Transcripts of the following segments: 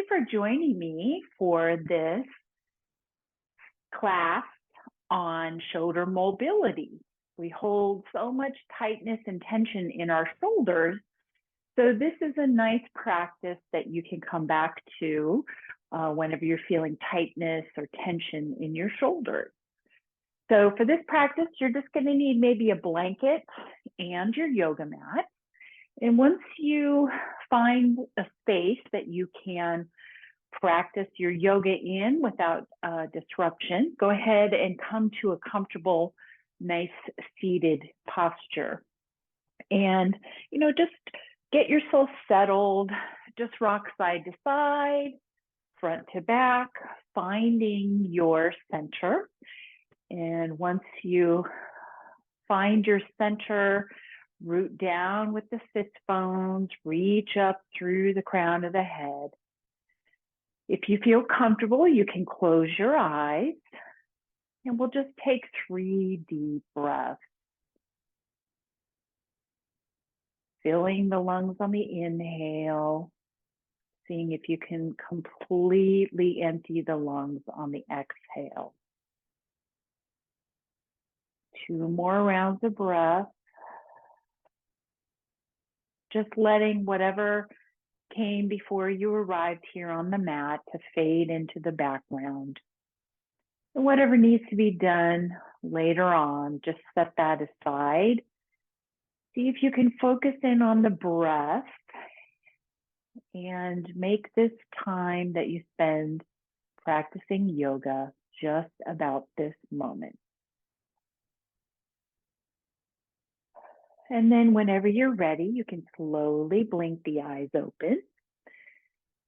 for joining me for this class on shoulder mobility. We hold so much tightness and tension in our shoulders. So this is a nice practice that you can come back to whenever you're feeling tightness or tension in your shoulders. So for this practice, you're just going to need maybe a blanket and your yoga mat. And once you find a space that you can practice your yoga in without disruption, go ahead and come to a comfortable, nice seated posture. And, just get yourself settled, just rock side to side, front to back, finding your center. And once you find your center, root down with the sit bones, reach up through the crown of the head. If you feel comfortable, you can close your eyes, and we'll just take 3 deep breaths. Filling the lungs on the inhale, seeing if you can completely empty the lungs on the exhale. 2 more rounds of breath. Just letting whatever came before you arrived here on the mat to fade into the background. And whatever needs to be done later on, just set that aside. See if you can focus in on the breath and make this time that you spend practicing yoga just about this moment. And then whenever you're ready, you can slowly blink the eyes open.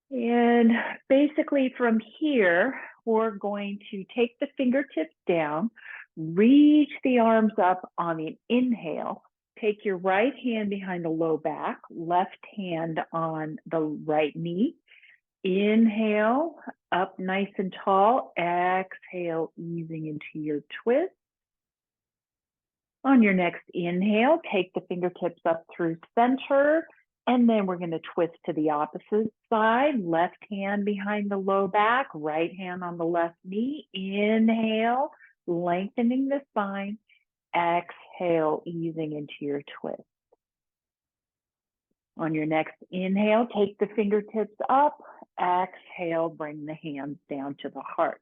And basically from here, we're going to take the fingertips down, reach the arms up on the inhale, take your right hand behind the low back, left hand on the right knee. Inhale, up nice and tall. Exhale, easing into your twist. On your next inhale, take the fingertips up through center, and then we're going to twist to the opposite side. Left hand behind the low back, right hand on the left knee. Inhale, lengthening the spine. Exhale, easing into your twist. On your next inhale, take the fingertips up. Exhale, bring the hands down to the heart.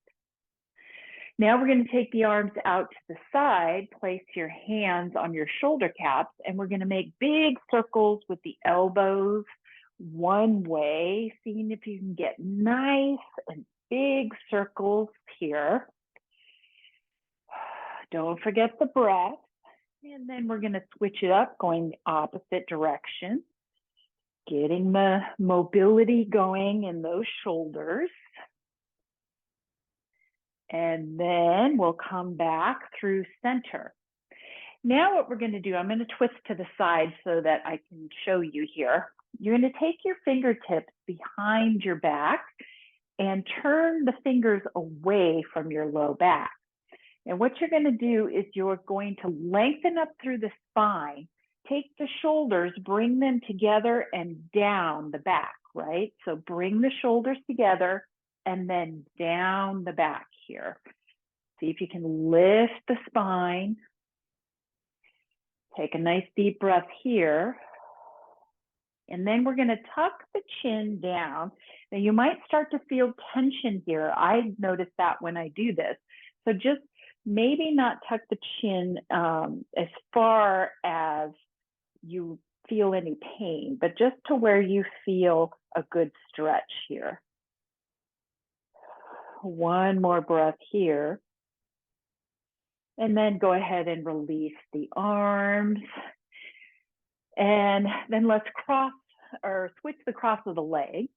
Now we're going to take the arms out to the side, place your hands on your shoulder caps, and we're going to make big circles with the elbows one way, seeing if you can get nice and big circles here. Don't forget the breath. And then we're going to switch it up, going the opposite direction, getting the mobility going in those shoulders. And then we'll come back through center. Now what we're going to do, I'm going to twist to the side so that I can show you here. You're going to take your fingertips behind your back and turn the fingers away from your low back. And what you're going to do is you're going to lengthen up through the spine, take the shoulders, bring them together and down the back, right? So bring the shoulders together and then down the back here. See if you can lift the spine. Take a nice deep breath here. And then we're going to tuck the chin down. Now you might start to feel tension here. I notice that when I do this. So just maybe not tuck the chin as far as you feel any pain, but just to where you feel a good stretch here. One more breath here. And then go ahead and release the arms. And then let's cross or switch the cross of the leg.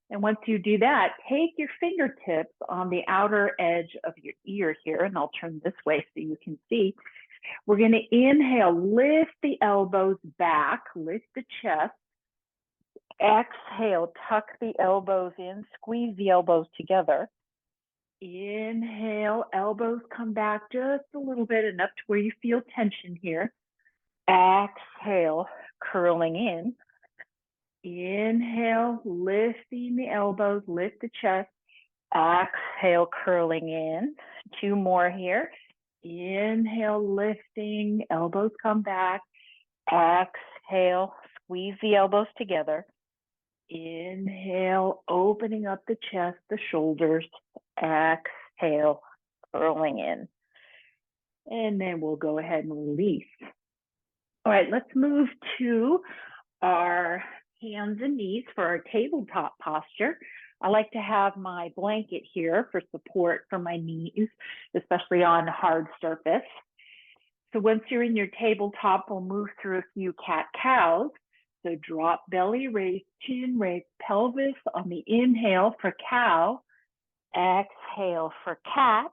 And once you do that, take your fingertips on the outer edge of your ear here, and I'll turn this way so you can see. We're going to inhale, lift the elbows back, lift the chest. Exhale, tuck the elbows in, squeeze the elbows together. Inhale, elbows come back just a little bit, enough to where you feel tension here. Exhale, curling in. Inhale, lifting the elbows, lift the chest. Exhale, curling in. 2 more here. Inhale, lifting, elbows come back. Exhale, squeeze the elbows together. Inhale, opening up the chest, the shoulders. Exhale, curling in. And then we'll go ahead and release. All right, let's move to our hands and knees for our tabletop posture. I like to have my blanket here for support for my knees, especially on hard surface. So once you're in your tabletop, we'll move through a few cat-cows. So drop belly, raise chin, raise pelvis on the inhale for cow. Exhale for cat.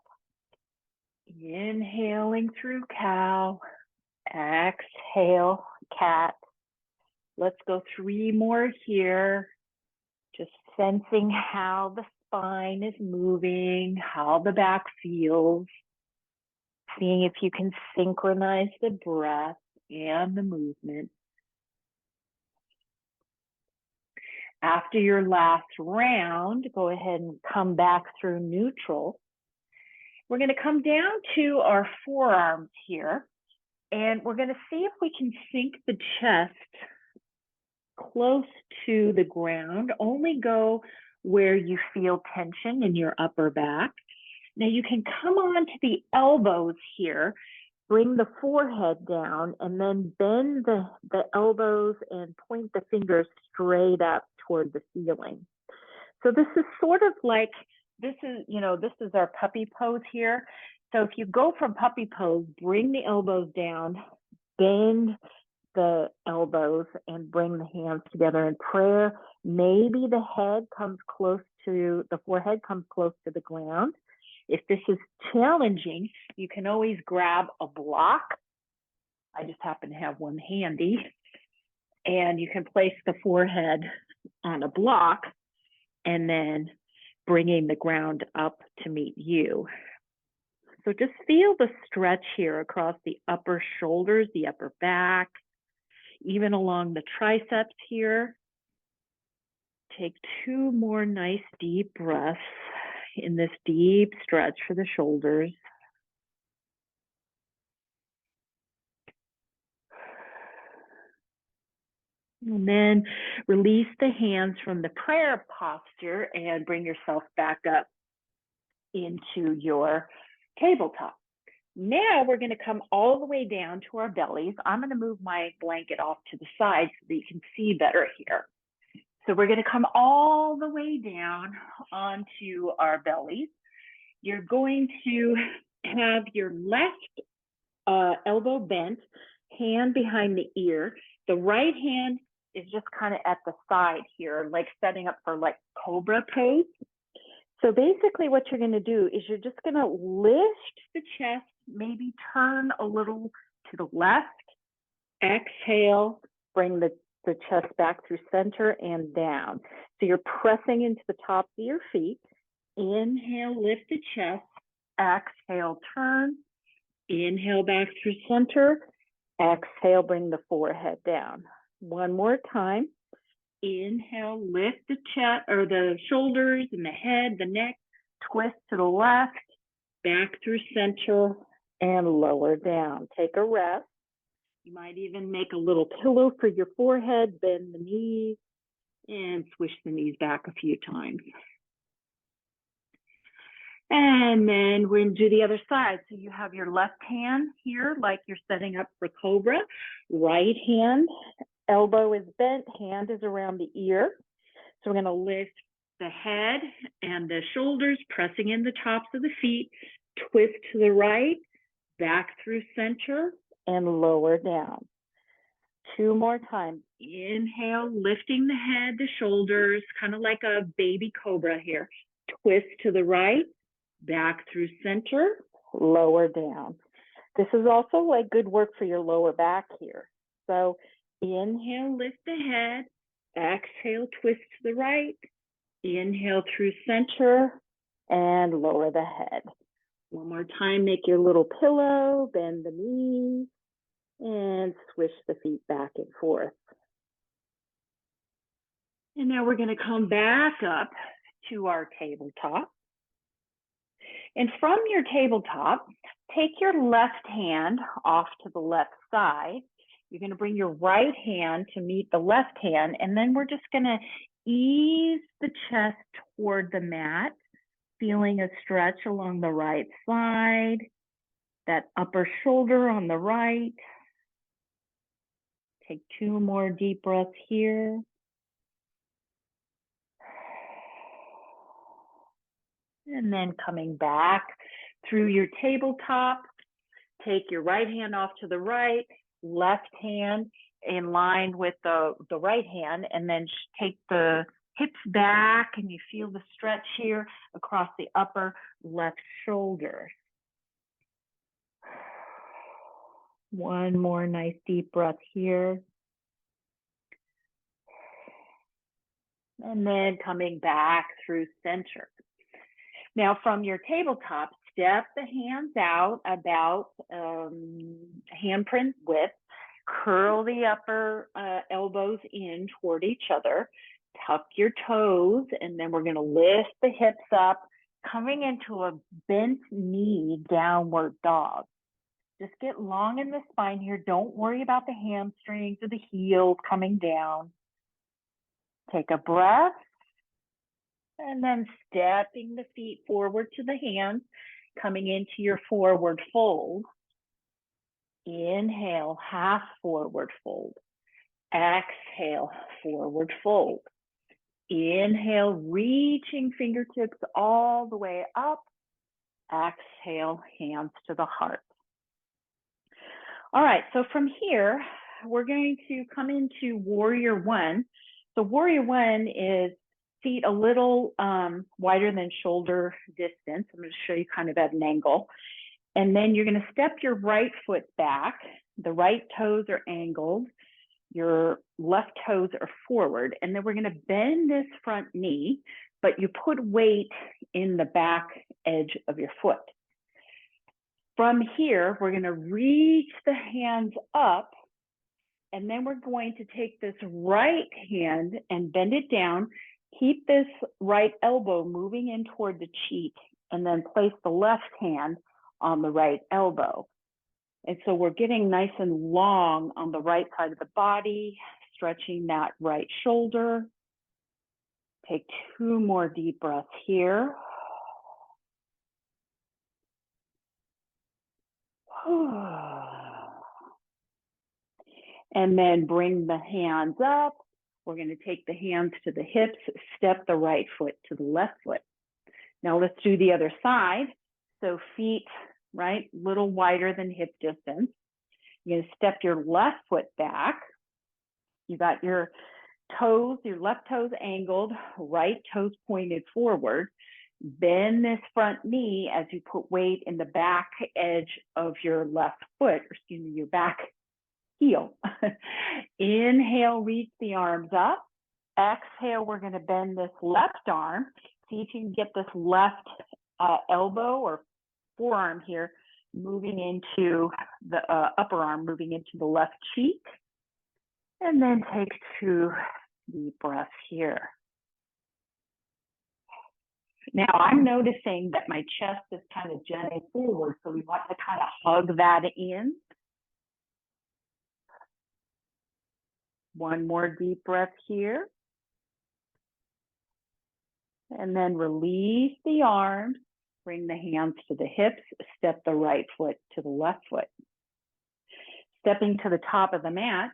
Inhaling through cow. Exhale, cat. Let's go 3 more here. Just sensing how the spine is moving, how the back feels. Seeing if you can synchronize the breath and the movement. After your last round, go ahead and come back through neutral. We're going to come down to our forearms here, and we're going to see if we can sink the chest close to the ground. Only go where you feel tension in your upper back. Now you can come on to the elbows here, bring the forehead down, and then bend the elbows and point the fingers straight up toward the ceiling. So this is sort of like, this is our puppy pose here. So if you go from puppy pose, bring the elbows down, bend the elbows and bring the hands together in prayer. Maybe the forehead comes close to the ground. If this is challenging, you can always grab a block. I just happen to have one handy. And you can place the forehead on a block and then bringing the ground up to meet you. So just feel the stretch here across the upper shoulders, the upper back, even along the triceps here. Take 2 more nice deep breaths in this deep stretch for the shoulders. And then release the hands from the prayer posture and bring yourself back up into your tabletop. Now we're going to come all the way down to our bellies. I'm going to move my blanket off to the side so that you can see better here. So we're going to come all the way down onto our bellies. You're going to have your left elbow bent, hand behind the ear. The right hand is just kind of at the side here, like setting up for like cobra pose. So basically what you're going to do is you're just going to lift the chest, maybe turn a little to the left. Exhale, bring the chest back through center and down. So you're pressing into the tops of your feet. Inhale, lift the chest. Exhale, turn. Inhale back through center. Exhale, bring the forehead down. One more time. Inhale, lift the chest or the shoulders and the head, the neck. Twist to the left, back through center, and lower down. Take a rest. You might even make a little pillow for your forehead, bend the knees, and swish the knees back a few times. And then we're going to do the other side. So you have your left hand here, like you're setting up for cobra. Right hand, elbow is bent, hand is around the ear. So we're going to lift the head and the shoulders, pressing in the tops of the feet, twist to the right, back through center, and lower down. 2 more times. Inhale, lifting the head, the shoulders, kind of like a baby cobra here. Twist to the right, back through center, lower down. This is also like good work for your lower back here. So inhale, lift the head. Exhale, twist to the right. Inhale through center and lower the head. One more time, make your little pillow, bend the knees, and swish the feet back and forth. And now we're going to come back up to our tabletop. And from your tabletop, take your left hand off to the left side. You're going to bring your right hand to meet the left hand, and then we're just going to ease the chest toward the mat, feeling a stretch along the right side, that upper shoulder on the right. Take 2 more deep breaths here. And then coming back through your tabletop, take your right hand off to the right, left hand in line with the right hand, and then take the hips back, and you feel the stretch here across the upper left shoulder. One more nice deep breath here. And then coming back through center. Now from your tabletop, step the hands out about handprint width, curl the upper elbows in toward each other, tuck your toes, and then we're going to lift the hips up, coming into a bent knee downward dog. Just get long in the spine here. Don't worry about the hamstrings or the heels coming down. Take a breath. And then stepping the feet forward to the hands, coming into your forward fold. Inhale, half forward fold. Exhale, forward fold. Inhale, reaching fingertips all the way up. Exhale, hands to the heart. All right, so from here, we're going to come into Warrior One. So Warrior One is feet a little wider than shoulder distance. I'm going to show you kind of at an angle. And then you're going to step your right foot back. The right toes are angled. Your left toes are forward. And then we're going to bend this front knee, but you put weight in the back edge of your foot. From here, we're going to reach the hands up, and then we're going to take this right hand and bend it down. Keep this right elbow moving in toward the cheek, and then place the left hand on the right elbow. And so we're getting nice and long on the right side of the body, stretching that right shoulder. Take 2 more deep breaths here. And then bring the hands up. We're going to take the hands to the hips, step the right foot to the left foot. Now let's do the other side. So feet, right, little wider than hip distance. You're going to step your left foot back. You got your toes, your left toes angled, right toes pointed forward. Bend this front knee as you put weight in the back edge of your left foot, or excuse me, your back heel. Inhale, reach the arms up. Exhale, we're going to bend this left arm. See if you can get this left elbow or forearm here moving into the upper arm, moving into the left cheek. And then take 2 deep breaths here. Now I'm noticing that my chest is kind of jutting forward, so we want to kind of hug that in. 1 more deep breath here. And then release the arms, bring the hands to the hips, step the right foot to the left foot. Stepping to the top of the mat,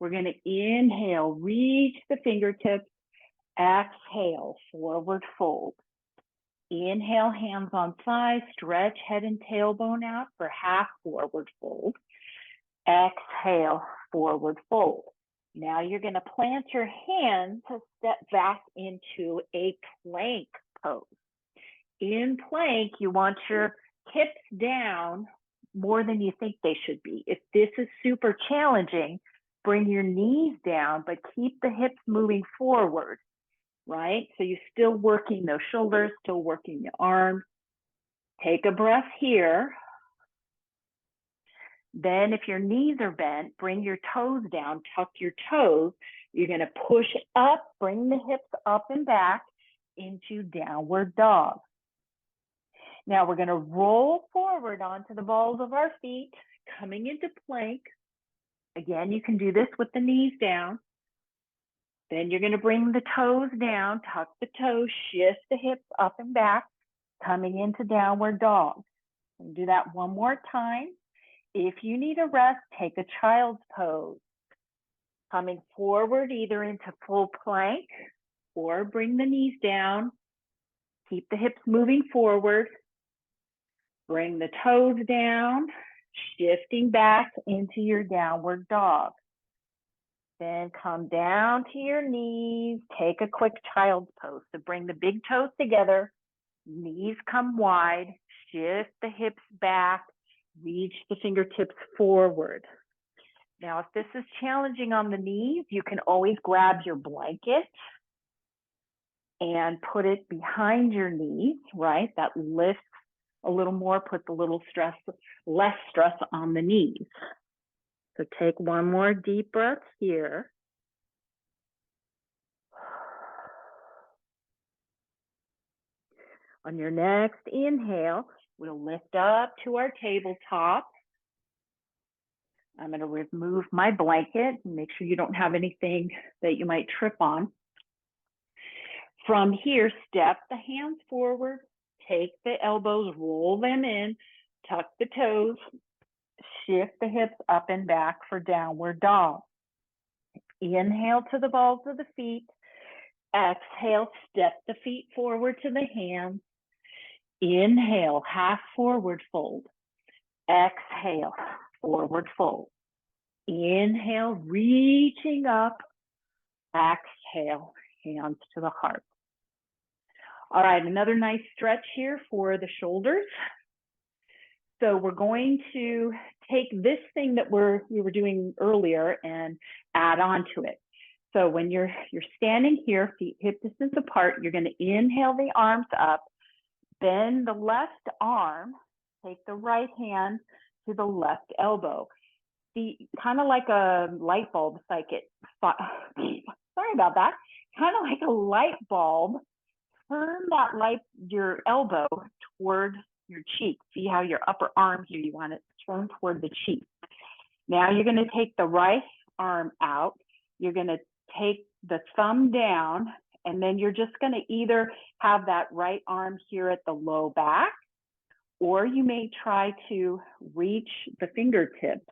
we're going to inhale, reach the fingertips, exhale, forward fold. Inhale, hands on thighs, stretch head and tailbone out for half forward fold. Exhale, forward fold. Now you're going to plant your hands to step back into a plank pose. In plank, you want your hips down more than you think they should be. If this is super challenging, bring your knees down, but keep the hips moving forward, right? So you're still working those shoulders, still working the arms. Take a breath here. Then if your knees are bent, bring your toes down, tuck your toes, You're going to push up, bring the hips up and back into downward dog. Now we're going to roll forward onto the balls of our feet, coming into plank. Again, you can do this with the knees down. Then you're going to bring the toes down, tuck the toes, shift the hips up and back, coming into downward dog. And do that one more time. If you need a rest, take a child's pose. Coming forward either into full plank or bring the knees down. Keep the hips moving forward. Bring the toes down, shifting back into your downward dog. Then come down to your knees, take a quick child's pose. So bring the big toes together, knees come wide, shift the hips back, reach the fingertips forward. Now, if this is challenging on the knees, you can always grab your blanket and put it behind your knees, right? That lifts a little more, puts a little less stress on the knees. So take one more deep breath here. On your next inhale, we'll lift up to our tabletop. I'm going to remove my blanket and make sure you don't have anything that you might trip on. From here, step the hands forward, take the elbows, roll them in, tuck the toes, shift the hips up and back for downward dog. Inhale to the balls of the feet. Exhale, step the feet forward to the hands. Inhale, half forward fold. Exhale, forward fold. Inhale, reaching up. Exhale, hands to the heart. All right, another nice stretch here for the shoulders. So we're going to take this thing that we were doing earlier and add on to it. So when you're standing here, feet hip distance apart, you're going to inhale the arms up, bend the left arm, take the right hand to the left elbow. See, kind of like a light bulb circuit. Sorry about that. Kind of like a light bulb. Turn your elbow toward your cheek. See how your upper arm here, you want it turned toward the cheek. Now you're going to take the right arm out. You're going to take the thumb down, and then you're just going to either have that right arm here at the low back, or you may try to reach the fingertips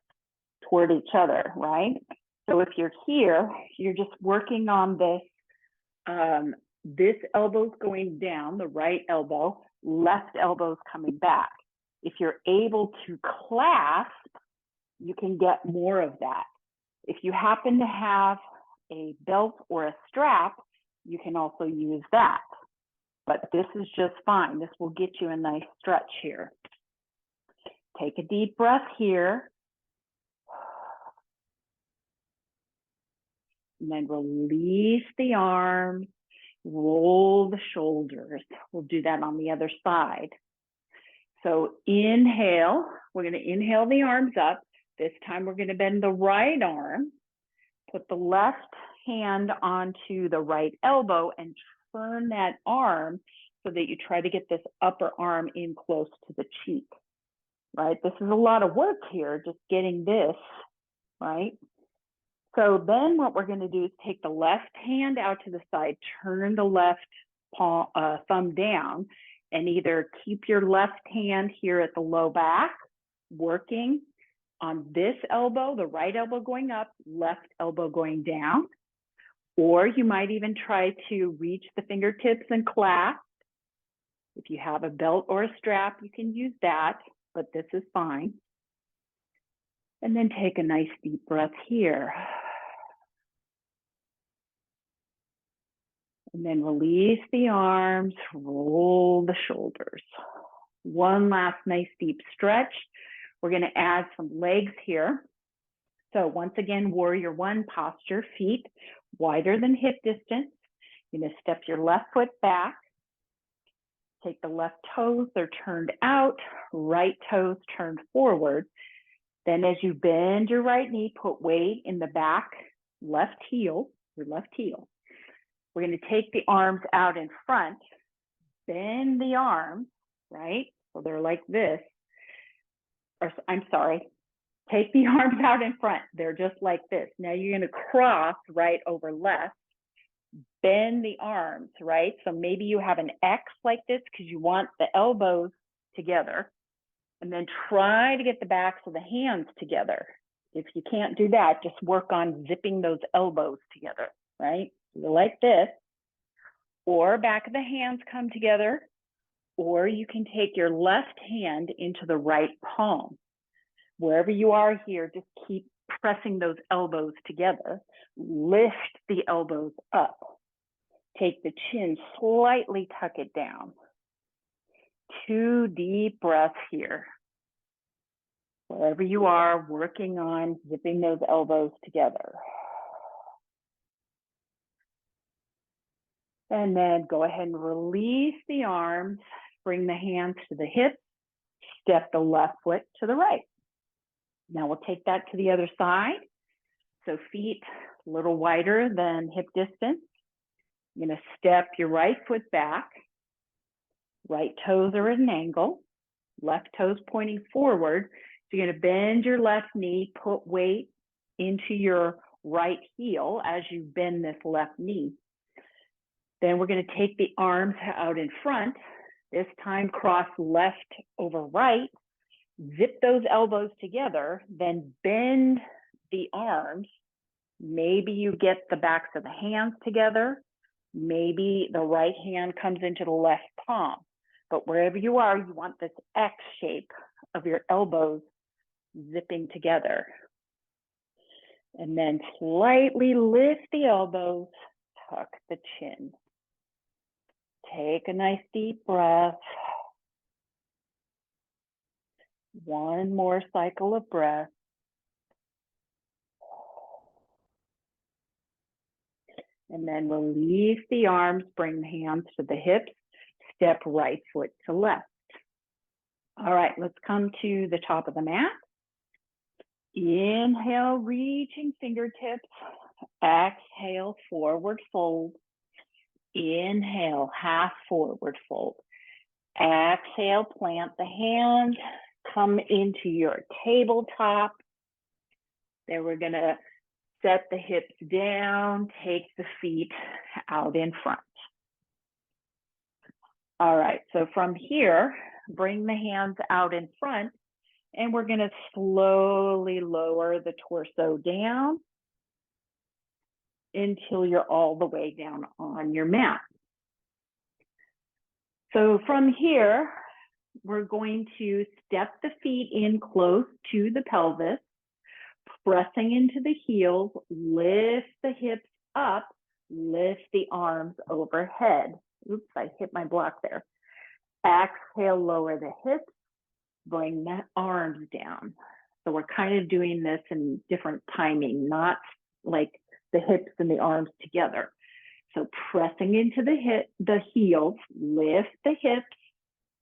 toward each other, right? So if you're here, you're just working on this. This elbow's going down, the right elbow, left elbow's coming back. If you're able to clasp, you can get more of that. If you happen to have a belt or a strap, you can also use that. But this is just fine. This will get you a nice stretch here. Take a deep breath here. And then release the arms, roll the shoulders. We'll do that on the other side. So inhale, we're going to inhale the arms up. This time we're going to bend the right arm, put the left hand onto the right elbow and turn that arm so that you try to get this upper arm in close to the cheek, right? This is a lot of work here, just getting this, right? So then what we're going to do is take the left hand out to the side, turn the left thumb down, and either keep your left hand here at the low back, working on this elbow, the right elbow going up, left elbow going down, or you might even try to reach the fingertips and clasp. If you have a belt or a strap, you can use that, but this is fine. And then take a nice deep breath here. And then release the arms, roll the shoulders. One last nice deep stretch. We're going to add some legs here. So once again, warrior one posture, feet wider than hip distance. You're going to step your left foot back. Take the left toes, they're turned out, right toes turned forward. Then as you bend your right knee, put weight in the back left heel. your left heel. We're going to take the arms out in front, bend the arms, right? So they're like this. Or I'm sorry, take the arms out in front. They're just like this. Now you're going to cross right over left, bend the arms, right? So maybe you have an X like this because you want the elbows together, and then try to get the backs of the hands together. If you can't do that, just work on zipping those elbows together, right? You're like this, or back of the hands come together, or you can take your left hand into the right palm. Wherever you are here, just keep pressing those elbows together. Lift the elbows up. Take the chin, slightly tuck it down. 2 deep breaths here. Wherever you are, working on zipping those elbows together. And then go ahead and release the arms, bring the hands to the hips, step the left foot to the right. Now we'll take that to the other side. So feet a little wider than hip distance. You're going to step your right foot back. Right toes are at an angle. Left toes pointing forward. So you're going to bend your left knee, put weight into your right heel as you bend this left knee. Then we're going to take the arms out in front. This time cross left over right. Zip those elbows together, then bend the arms. Maybe you get the backs of the hands together. Maybe the right hand comes into the left palm. But wherever you are, you want this X shape of your elbows zipping together. And then slightly lift the elbows, tuck the chin. Take a nice deep breath. One more cycle of breath. And then release the arms, bring the hands to the hips, step right foot to left. All right, let's come to the top of the mat. Inhale, reaching fingertips. Exhale, forward fold. Inhale, half forward fold. Exhale, plant the hands, come into your tabletop. Then we're going to set the hips down, take the feet out in front. All right, so from here, bring the hands out in front, and we're going to slowly lower the torso down until you're all the way down on your mat. So from here, we're going to step the feet in close to the pelvis, pressing into the heels, lift the hips up, lift the arms overhead. Oops, I hit my block there. Exhale, lower the hips, bring the arms down. So we're kind of doing this in different timing, not like the hips and the arms together. So pressing into the heels, lift the hips,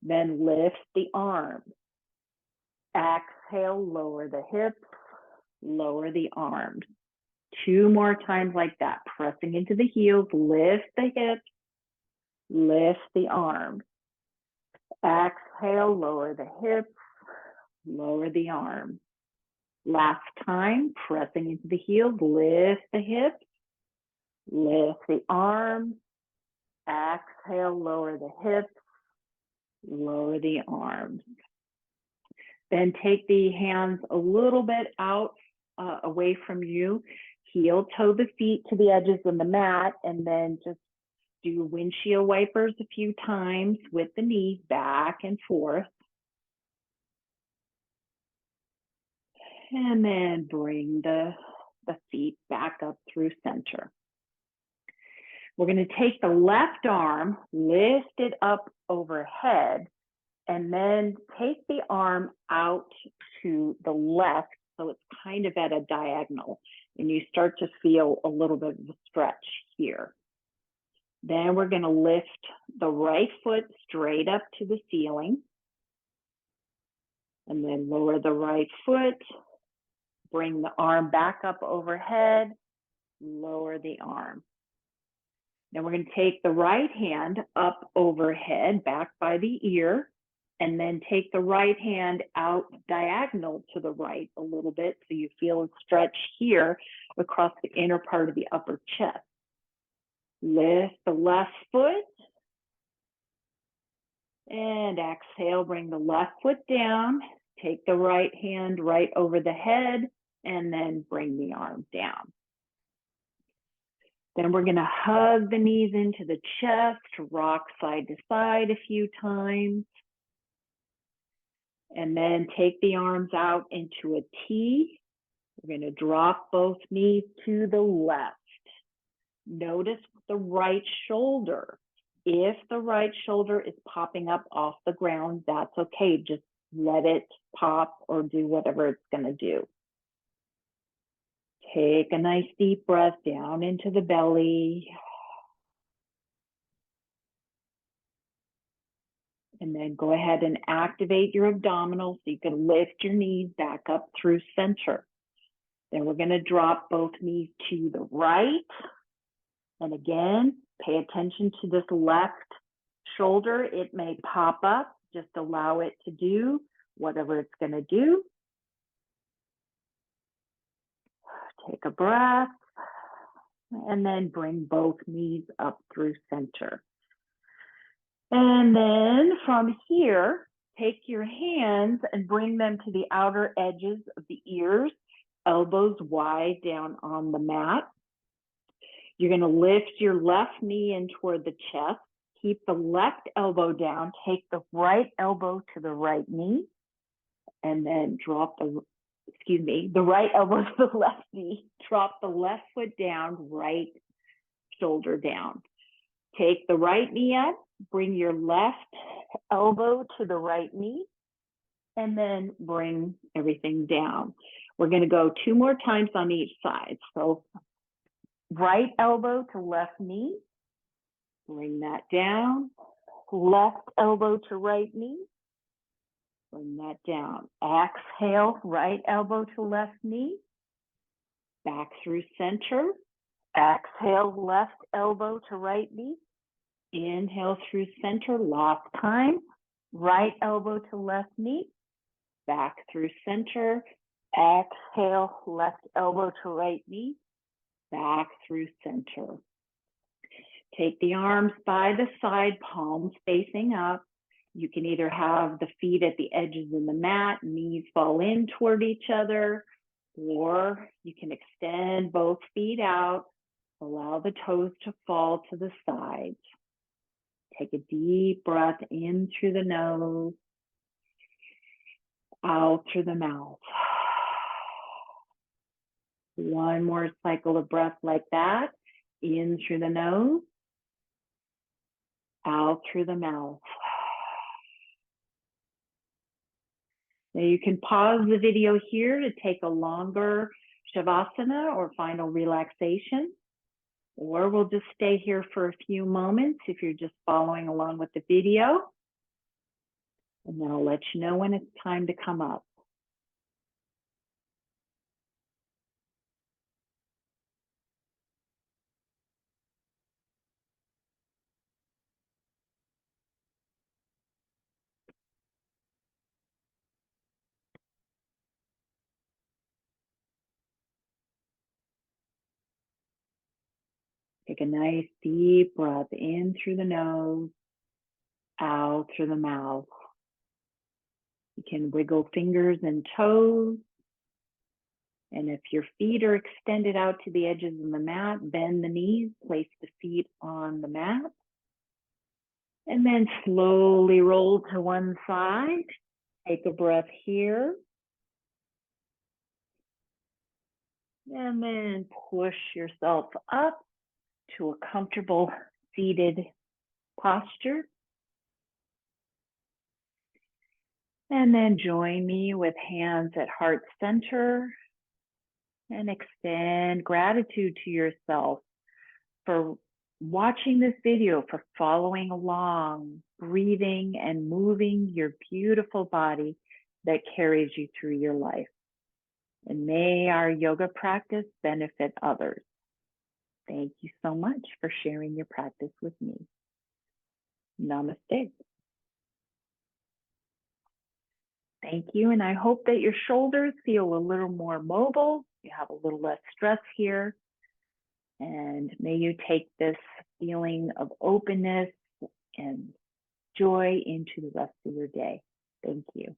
then lift the arms. Exhale, lower the hips, lower the arms. 2 more times like that. Pressing into the heels, lift the hips, lift the arms. Exhale, lower the hips, lower the arms. Last time, pressing into the heels, lift the hips, lift the arms. Exhale, lower the hips, lower the arms. Then take the hands a little bit out, away from you. Heel toe the feet to the edges of the mat, and then just do windshield wipers a few times with the knees back and forth. And then bring the feet back up through center. We're going to take the left arm, lift it up overhead, and then take the arm out to the left so it's kind of at a diagonal, and you start to feel a little bit of a stretch here. Then we're going to lift the right foot straight up to the ceiling, and then lower the right foot, bring the arm back up overhead, lower the arm. Now we're going to take the right hand up overhead, back by the ear, and then take the right hand out diagonal to the right a little bit so you feel a stretch here across the inner part of the upper chest. Lift the left foot and exhale, bring the left foot down, take the right hand right over the head, and then bring the arm down. Then we're going to hug the knees into the chest, rock side to side a few times. And then take the arms out into a T. We're going to drop both knees to the left. Notice the right shoulder. If the right shoulder is popping up off the ground, that's okay. Just let it pop or do whatever it's going to do. Take a nice deep breath down into the belly. And then go ahead and activate your abdominals so you can lift your knees back up through center. Then we're going to drop both knees to the right. And again, pay attention to this left shoulder. It may pop up. Just allow it to do whatever it's going to do. Take a breath. And then bring both knees up through center. And then from here, take your hands and bring them to the outer edges of the ears, elbows wide down on the mat. You're going to lift your left knee in toward the chest. Keep the left elbow down. Take the right elbow to the right knee. And then drop the right elbow to the left knee. Drop the left foot down, right shoulder down. Take the right knee up. Bring your left elbow to the right knee. And then bring everything down. We're going to go 2 more times on each side. So right elbow to left knee. Bring that down. Left elbow to right knee. Bring that down. Exhale, right elbow to left knee. Back through center. Exhale, left elbow to right knee. Inhale through center, last time. Right elbow to left knee. Back through center. Exhale, left elbow to right knee. Back through center. Take the arms by the side, palms facing up. You can either have the feet at the edges of the mat, knees fall in toward each other, or you can extend both feet out, allow the toes to fall to the sides. Take a deep breath in through the nose, out through the mouth. One more cycle of breath like that, in through the nose, out through the mouth. Now you can pause the video here to take a longer Shavasana or final relaxation, or we'll just stay here for a few moments if you're just following along with the video. And then I'll let you know when it's time to come up. Take a nice deep breath in through the nose, out through the mouth. You can wiggle fingers and toes. And if your feet are extended out to the edges of the mat, bend the knees, place the feet on the mat. And then slowly roll to one side. Take a breath here. And then push yourself up to a comfortable seated posture. And then join me with hands at heart center and extend gratitude to yourself for watching this video, for following along, breathing and moving your beautiful body that carries you through your life. And may our yoga practice benefit others. Thank you so much for sharing your practice with me. Namaste. Thank you. And I hope that your shoulders feel a little more mobile. You have a little less stress here. And may you take this feeling of openness and joy into the rest of your day. Thank you.